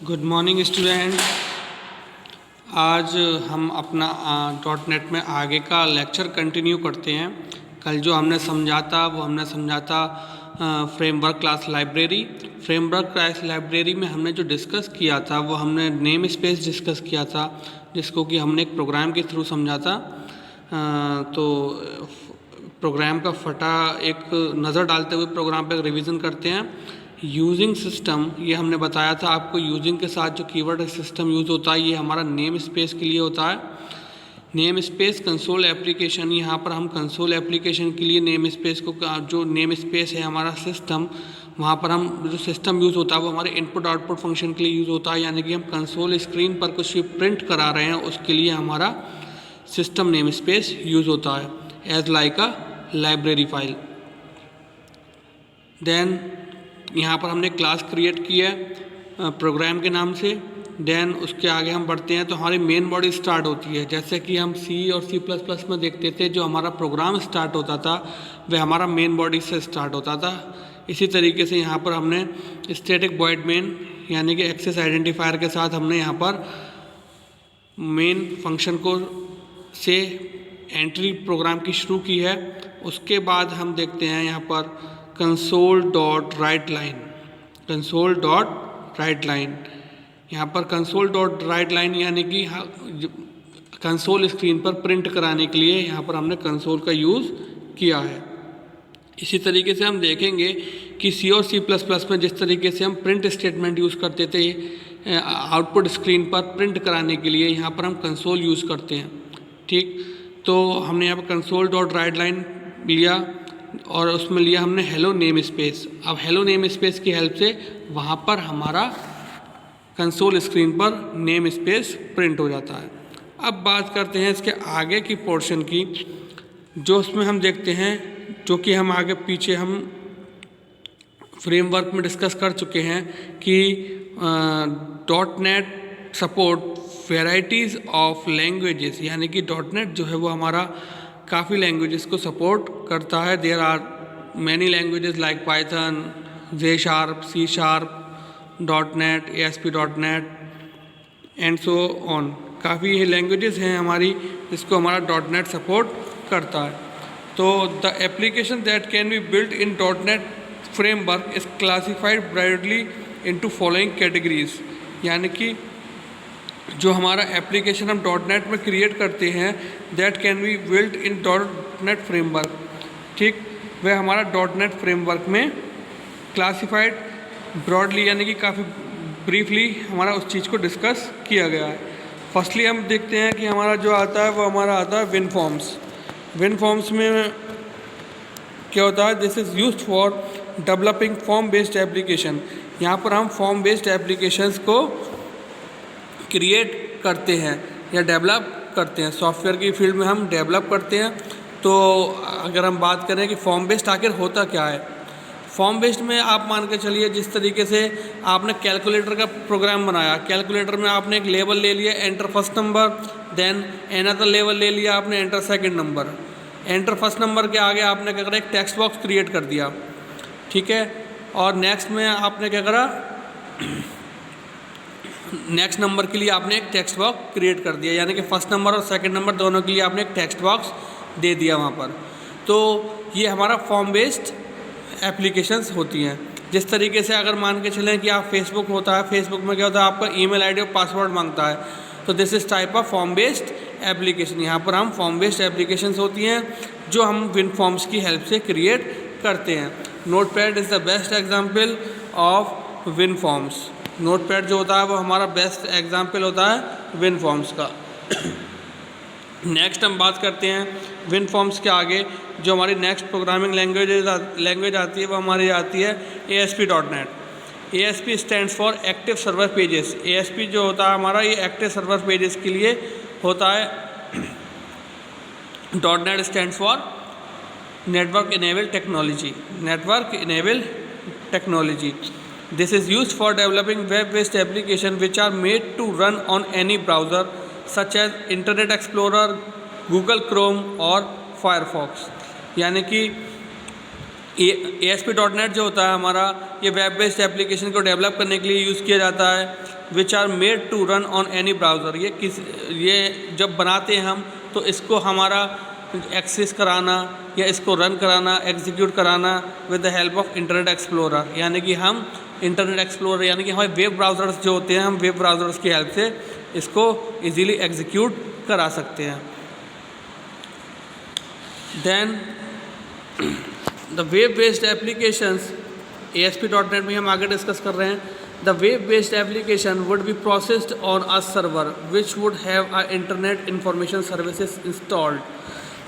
Good morning student. आज हम अपना .NET में आगे का लेक्चर कंटिन्यू करते हैं। कल जो हमने समझा था वो हमने समझा था framework class library. Framework class library में हमने जो डिस्कस किया था वो हमने नेम स्पेस डिस्कस किया था, जिसको कि हमने एक प्रोग्राम के थ्रू समझा था। तो प्रोग्राम का फटा एक नज़र डालते हुए प्रोग्राम पर रिवीजन करते हैं। यूजिंग सिस्टम, ये हमने बताया था आपको। यूजिंग के साथ जो कीवर्ड सिस्टम यूज़ होता है ये हमारा नेम स्पेस के लिए होता है। नेम स्पेस कंसोल एप्लीकेशन, यहाँ पर हम कंसोल एप्लीकेशन के लिए नेम स्पेस को, जो नेम स्पेस है हमारा सिस्टम, वहाँ पर हम जो सिस्टम यूज़ होता है वो हमारे इनपुट आउटपुट फंक्शन के लिए यूज़ होता है। यानी कि हम कंसोल स्क्रीन पर कुछ प्रिंट करा रहे हैं, उसके लिए हमारा सिस्टम नेम स्पेस यूज़ होता है as like a library file. Then यहाँ पर हमने क्लास क्रिएट की है प्रोग्राम के नाम से। देन उसके आगे हम बढ़ते हैं तो हमारी मेन बॉडी स्टार्ट होती है। जैसे कि हम C और C++ में देखते थे, जो हमारा प्रोग्राम स्टार्ट होता था वह हमारा मेन बॉडी से स्टार्ट होता था। इसी तरीके से यहाँ पर हमने स्टैटिक वॉइड मेन यानी कि एक्सेस आइडेंटिफायर के साथ हमने यहाँ पर मेन फंक्शन को से एंट्री प्रोग्राम की शुरू की है। उसके बाद हम देखते हैं यहाँ पर console dot right line. Console dot right line, यहाँ पर कंसोल डॉट राइट लाइन यानी कि कंसोल स्क्रीन पर प्रिंट कराने के लिए यहाँ पर हमने कंसोल का यूज़ किया है। इसी तरीके से हम देखेंगे कि C और C++ में जिस तरीके से हम प्रिंट स्टेटमेंट यूज़ करते थे आउटपुट स्क्रीन पर प्रिंट कराने के लिए, यहाँ पर हम कंसोल यूज़ करते हैं। ठीक, तो हमने यहाँ पर कंसोल डॉट राइट लाइन लिया और उसमें लिया हमने हेलो नेम स्पेस। अब हेलो नेम स्पेस की हेल्प से वहाँ पर हमारा कंसोल स्क्रीन पर नेम स्पेस प्रिंट हो जाता है। अब बात करते हैं इसके आगे की पोर्शन की, जो उसमें हम देखते हैं, जो कि हम आगे पीछे हम फ्रेमवर्क में डिस्कस कर चुके हैं कि .NET support varieties of languages, यानी कि .NET जो है वो हमारा काफ़ी लैंग्वेजेस को सपोर्ट करता है। There are many languages like Python, J#, C#, .NET, ASP.NET and so on. काफ़ी लैंग्वेजेस हैं हमारी जिसको हमारा .NET सपोर्ट करता है। तो the application that can be built in .NET framework is classified broadly into following categories. यानी कि जो हमारा एप्लीकेशन हम .NET में क्रिएट करते हैं that can be built in .NET framework, ठीक, वह हमारा .NET फ्रेमवर्क में क्लासिफाइड ब्रॉडली यानी कि काफ़ी ब्रीफली हमारा उस चीज़ को डिस्कस किया गया है। फर्स्टली हम देखते हैं कि हमारा जो आता है वो हमारा आता है WinForms। WinForms में क्या होता है, this is used for developing form based application. यहाँ पर हम फॉर्म बेस्ड एप्लीकेशंस को क्रिएट करते हैं या डेवलप करते हैं। सॉफ्टवेयर की फील्ड में हम डेवलप करते हैं। तो अगर हम बात करें कि फॉर्म बेस्ड आखिर होता क्या है, फॉर्म बेस्ड में आप मान के चलिए जिस तरीके से आपने कैलकुलेटर का प्रोग्राम बनाया, कैलकुलेटर में आपने एक लेवल ले लिया enter first number, then another level ले लिया आपने enter second number. Enter first number के आगे आपने क्या करा, एक टेक्स्ट बॉक्स क्रिएट कर दिया, ठीक है। और नेक्स्ट में आपने क्या करा, नेक्स्ट नंबर के लिए आपने एक टेक्स्ट बॉक्स क्रिएट कर दिया, यानी कि फर्स्ट नंबर और सेकंड नंबर दोनों के लिए आपने एक टेक्स्ट बॉक्स दे दिया वहाँ पर। तो ये हमारा फॉर्म बेस्ड एप्लीकेशंस होती हैं। जिस तरीके से अगर मान के चलें कि आप फेसबुक होता है, फेसबुक में क्या होता है, आपका ईमेल आईडी और पासवर्ड मांगता है, तो this is type of form based application. यहाँ पर हम फॉर्म बेस्ड एप्लीकेशंस होती हैं जो हम WinForms की हेल्प से क्रिएट करते हैं। Notepad is the best example of WinForms। Notepad जो होता है वो हमारा बेस्ट एग्जाम्पल होता है WinForms का। नेक्स्ट हम बात करते हैं WinForms के आगे जो हमारी नेक्स्ट प्रोग्रामिंग लैंग्वेज आती है वो हमारी आती है ASP.NET। ASP stands for active server pages. ASP जो होता है हमारा ये एक्टिव सर्वर पेजेस के लिए होता है। .NET stands for network enable technology. Network enable technology, this is used for developing web-based applications which are made to run on any browser such as Internet Explorer, Google Chrome और Firefox। यानी कि ASP.NET जो होता है हमारा ये web based application को develop करने के लिए यूज़ किया जाता है। Which are made to run on any browser. ये जब बनाते हैं हम तो इसको हमारा एक्सेस कराना या इसको रन कराना, एग्जीक्यूट कराना with the help of internet explorer, यानी कि हम इंटरनेट एक्सप्लोरर यानी कि हमारे वेब ब्राउज़र्स जो होते हैं, हम वेब ब्राउज़र्स की हेल्प से इसको इजीली एग्जीक्यूट करा सकते हैं। Then the web based applications, ASP.NET में हम आगे डिस्कस कर रहे हैं। The web based application would be processed on a server which would have a internet information services installed,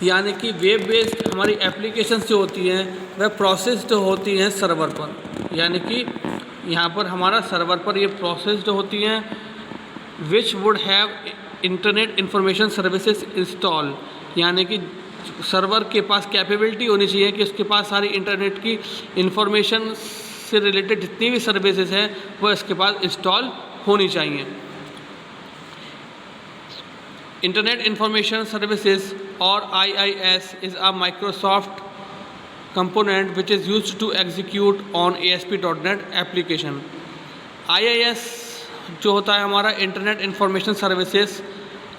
यानी कि वेब बेस्ड हमारी एप्लीकेशंस जो होती हैं वह प्रोसेस्ड होती हैं सर्वर पर, यानी कि यहाँ पर हमारा सर्वर पर ये प्रोसेस्ड होती हैं। विच would have internet information services install, यानी कि सर्वर के पास कैपेबिलिटी होनी चाहिए कि उसके पास सारी इंटरनेट की इंफॉर्मेशन से रिलेटेड जितनी भी सर्विसेज हैं वो इसके पास इंस्टॉल होनी चाहिए। इंटरनेट इंफॉर्मेशन सर्विसेज और IIS is a Microsoft component which is used to execute on ASP.NET application। IIS जो होता है हमारा इंटरनेट इंफॉर्मेशन सर्विसेज,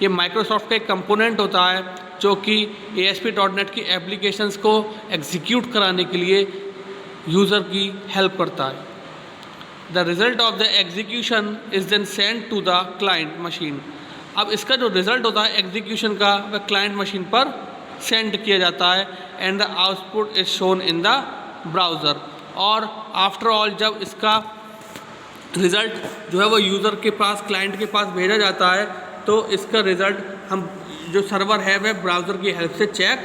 ये माइक्रोसॉफ्ट का एक कंपोनेंट होता है जो कि ASP.NET की एप्लीकेशंस को एग्जीक्यूट कराने के लिए यूज़र की हेल्प करता है। The result of the execution is then send to the client machine. अब इसका जो रिज़ल्ट होता है एग्जीक्यूशन का वह क्लाइंट मशीन पर सेंड किया जाता है and the output is shown in the browser. और आफ्टर ऑल जब इसका रिज़ल्ट जो है वो यूज़र के पास, क्लाइंट के पास भेजा जाता है तो इसका रिज़ल्ट हम जो सर्वर है वह ब्राउज़र की हेल्प से चेक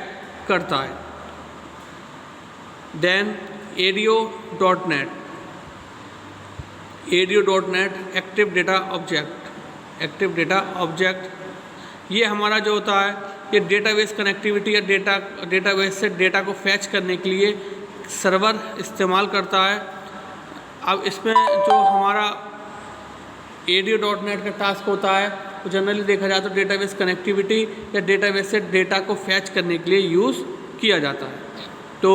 करता है। Then ADO.NET, ADO.NET active data object. Active data object ये हमारा जो होता है ये डेटाबेस कनेक्टिविटी या डेटाबेस से डेटा को फैच करने के लिए सर्वर इस्तेमाल करता है। अब इसमें जो हमारा ADO.NET का टास्क होता है वो जनरली देखा जाए तो डेटाबेस कनेक्टिविटी या डेटाबेस से डेटा को फैच करने के लिए यूज़ किया जाता है। तो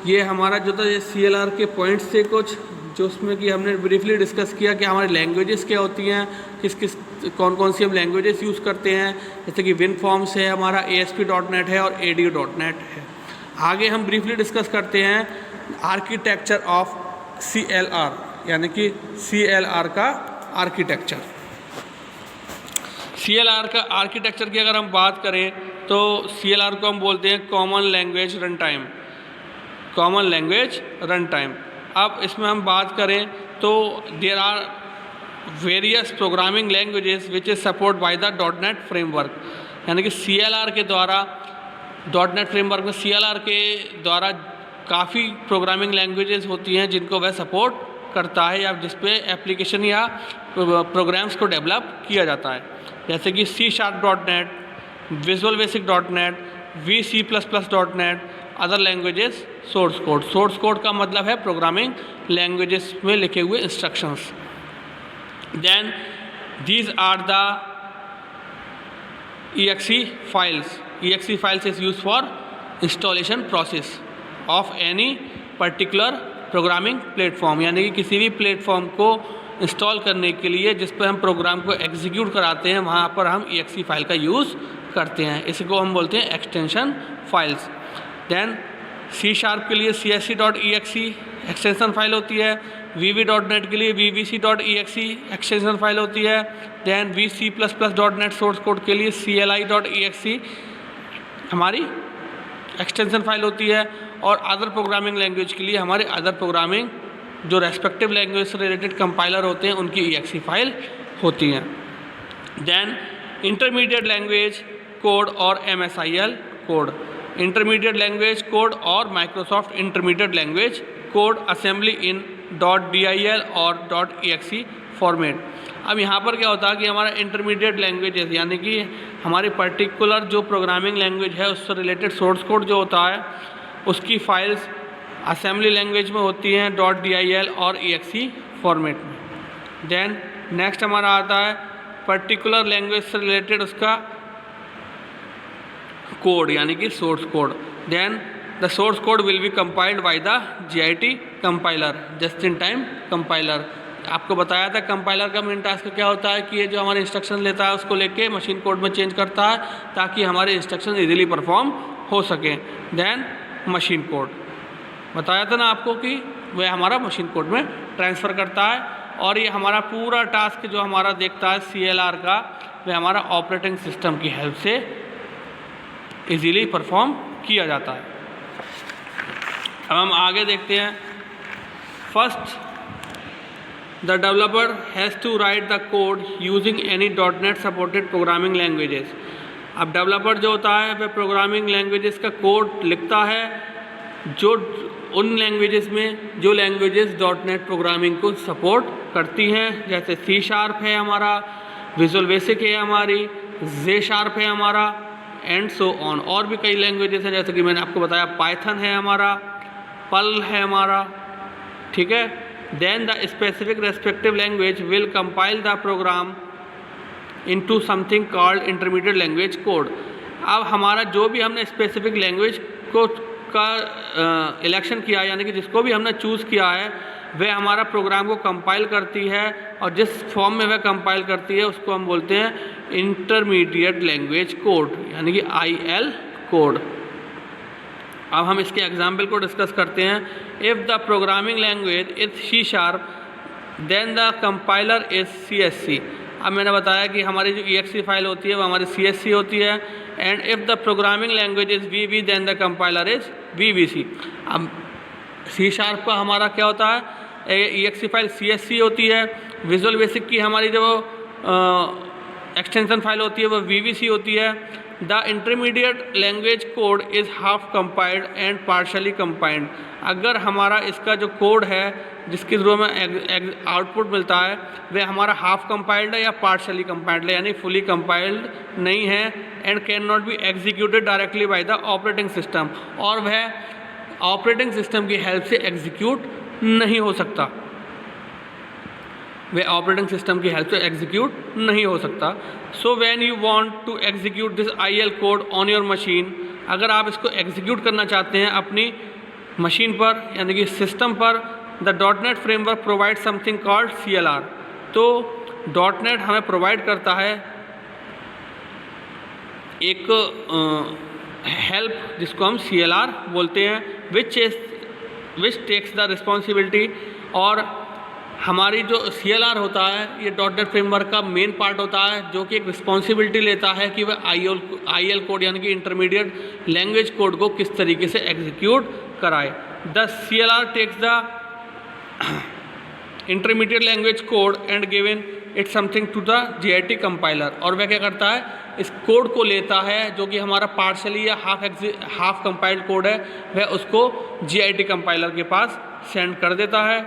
ये हमारा जो था ये CLR के पॉइंट्स थे कुछ, जो उसमें कि हमने ब्रीफली डिस्कस किया कि हमारी लैंग्वेजेस क्या होती हैं, कौन कौन सी हम लैंग्वेजेस यूज़ करते हैं, जैसे कि WinForms है हमारा, ASP.NET है और ADO.NET है। आगे हम ब्रीफली डिस्कस करते हैं आर्किटेक्चर ऑफ CLR, यानी कि CLR का आर्किटेक्चर। CLR का आर्किटेक्चर की अगर हम बात करें तो CLR को हम बोलते हैं common language run time. Common language run time. अब इसमें हम बात करें तो there are various programming languages which is support by the .NET framework, यानी कि CLR के द्वारा, .NEट फ्रेमवर्क में CLR के द्वारा काफ़ी प्रोग्रामिंग लैंग्वेजेस होती हैं जिनको वह सपोर्ट करता है या जिस पे एप्लीकेशन या प्रोग्राम्स को डेवलप किया जाता है, जैसे कि C#.NET, visual basic .NET, VC++.NET, other languages source code. Source code का मतलब है प्रोग्रामिंग लैंग्वेजेस में लिखे हुए instructions. Then these are the exe files। exe files is used for installation process of any particular programming platform, यानी कि किसी भी प्लेटफॉर्म को इंस्टॉल करने के लिए जिस पर हम प्रोग्राम को एग्जीक्यूट कराते हैं वहाँ पर हम exe फाइल का यूज़ करते हैं। इसको हम बोलते हैं एक्सटेंशन फाइल्स। देन C# के लिए CSC.exe एक्सटेंशन फाइल होती है। VB.NET के लिए VBC.exe एक्सटेंशन फाइल होती है। देन VC++.NET सोर्स कोड के लिए CLI.exe हमारी एक्सटेंशन फाइल होती है। और अदर प्रोग्रामिंग लैंग्वेज के लिए हमारे अदर प्रोग्रामिंग जो रेस्पेक्टिव लैंग्वेज से रिलेटेड कंपाइलर होते हैं उनकी exe फाइल होती हैं। देन इंटरमीडिएट लैंग्वेज कोड और MSIL code. Intermediate language code और Microsoft intermediate language code assembly in .dil और .exe फॉर्मेट। अब यहाँ पर क्या होता है कि हमारा इंटरमीडिएट लैंग्वेजेस यानी कि हमारी पर्टिकुलर जो प्रोग्रामिंग लैंग्वेज है उससे रिलेटेड सोर्स कोड जो होता है उसकी फाइल्स असेंबली लैंग्वेज में होती हैं .dil और exe फॉर्मेट में। देन नेक्स्ट हमारा आता है पर्टिकुलर लैंग्वेज से रिलेटेड उसका कोड यानी कि source code. Then the source code will be compiled by the JIT compiler, just in time compiler. आपको बताया था कंपाइलर का मेन टास्क क्या होता है कि ये जो हमारे इंस्ट्रक्शन लेता है उसको लेके मशीन कोड में चेंज करता है ताकि हमारे इंस्ट्रक्शन इजीली परफॉर्म हो सकें। देन मशीन कोड बताया था ना आपको कि वह हमारा मशीन कोड में ट्रांसफ़र करता है, और ये हमारा पूरा टास्क जो हमारा देखता है CLR का, वह हमारा ऑपरेटिंग सिस्टम की हेल्प से इजीली परफॉर्म किया जाता है। अब हम आगे देखते हैं। First, the developer has to write the code using any .NET supported programming languages. अब डेवलपर जो होता है वह प्रोग्रामिंग लैंग्वेजेस का कोड लिखता है जो उन लैंग्वेजेस में जो लैंग्वेजेस .NET प्रोग्रामिंग को सपोर्ट करती हैं, जैसे C# है हमारा, विजुअल बेसिक है हमारी, J# है हमारा, एंड सो ऑन। और भी कई लैंग्वेजेस हैं जैसे कि मैंने आपको बताया पाइथन है हमारा, पर्ल है हमारा, ठीक है। Then the specific respective language will compile the program into something called intermediate language code. अब हमारा जो भी हमने स्पेसिफिक लैंग्वेज को का इलेक्शन किया, यानी कि जिसको भी हमने चूज़ किया है, वह हमारा प्रोग्राम को कंपाइल करती है, और जिस फॉर्म में वह कंपाइल करती है उसको हम बोलते हैं इंटरमीडिएट लैंग्वेज कोड, यानी कि IL कोड। अब हम इसके एग्जाम्पल को डिस्कस करते हैं। If the programming language is C#, then the compiler is CSC। अब मैंने बताया कि हमारी जो EXE फाइल होती है वो हमारी CSC होती है, and if the programming language is VB then the compiler is VBC। अब C# का हमारा क्या होता है, EXE फाइल CSC होती है, विजुअल बेसिक की हमारी जो एक्सटेंशन फाइल होती है वो VBC होती है। The intermediate language code is half compiled and partially compiled. अगर हमारा इसका जो कोड है जिसके थ्रू हमें आउटपुट मिलता है वह हमारा हाफ कंपाइल्ड है या पार्शली कंपाइल्ड है, यानी फुली कंपाइल्ड नहीं है, and can not be executed directly by the operating system, और वह ऑपरेटिंग सिस्टम की हेल्प से एग्जीक्यूट नहीं हो सकता, वह ऑपरेटिंग सिस्टम की हेल्प से एग्जीक्यूट नहीं हो सकता। So when you want to execute this IL code on your machine, अगर आप इसको एग्जीक्यूट करना चाहते हैं अपनी मशीन पर यानी कि सिस्टम पर, the .NET framework provide something called CLR। तो .NET हमें प्रोवाइड करता है एक हेल्प जिसको हम CLR बोलते हैं, विच टेक्स द रिस्पॉन्सिबिलिटी। और हमारी जो CLR होता है ये .NET फ्रेमवर्क का मेन पार्ट होता है जो कि एक रिस्पॉन्सिबिलिटी लेता है कि वह IL कोड यानी कि इंटरमीडिएट लैंग्वेज कोड को किस तरीके से एग्जीक्यूट कराए। The CLR takes the intermediate language code and given it something to the JIT compiler. और वह क्या करता है, इस कोड को लेता है जो कि हमारा पार्शली या हाफ कंपाइल्ड कोड है, वह उसको JIT कंपाइलर के पास सेंड कर देता है।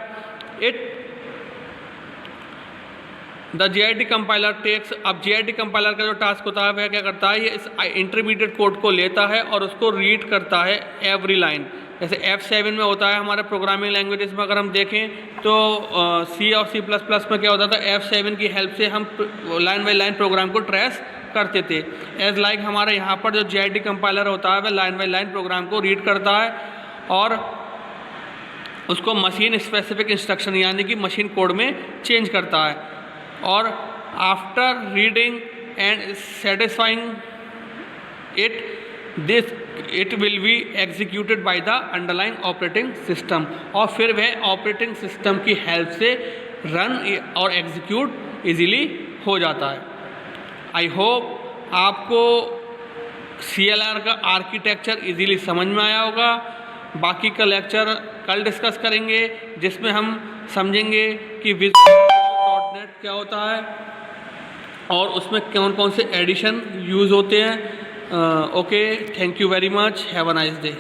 द JIT कंपाइलर टेक्स, अब JIT कंपाइलर का जो टास्क होता है वह क्या करता है, ये इस इंटरमीडिएट कोड को लेता है और उसको रीड करता है एवरी लाइन। जैसे F7 में होता है हमारे प्रोग्रामिंग लैंग्वेजेस में, अगर हम देखें तो C और C++ में क्या होता था, F7 की हेल्प से हम लाइन बाई लाइन प्रोग्राम को ट्रेस करते थे। एज लाइक हमारे यहाँ पर जो JIT कंपाइलर होता है वह लाइन बाई लाइन प्रोग्राम को रीड करता है और उसको मशीन स्पेसिफिक इंस्ट्रक्शन यानी कि मशीन कोड में चेंज करता है, और after reading and satisfying it will be executed by the underlying operating system. और फिर वह ऑपरेटिंग सिस्टम की हेल्प से रन और एग्जीक्यूट इजीली हो जाता है। आई होप आपको CLR का आर्किटेक्चर इजीली समझ में आया होगा। बाकी का लेक्चर कल डिस्कस करेंगे जिसमें हम समझेंगे कि .NET क्या होता है और उसमें कौन कौन से एडिशन यूज़ होते हैं। Okay, thank you very much, have a nice day.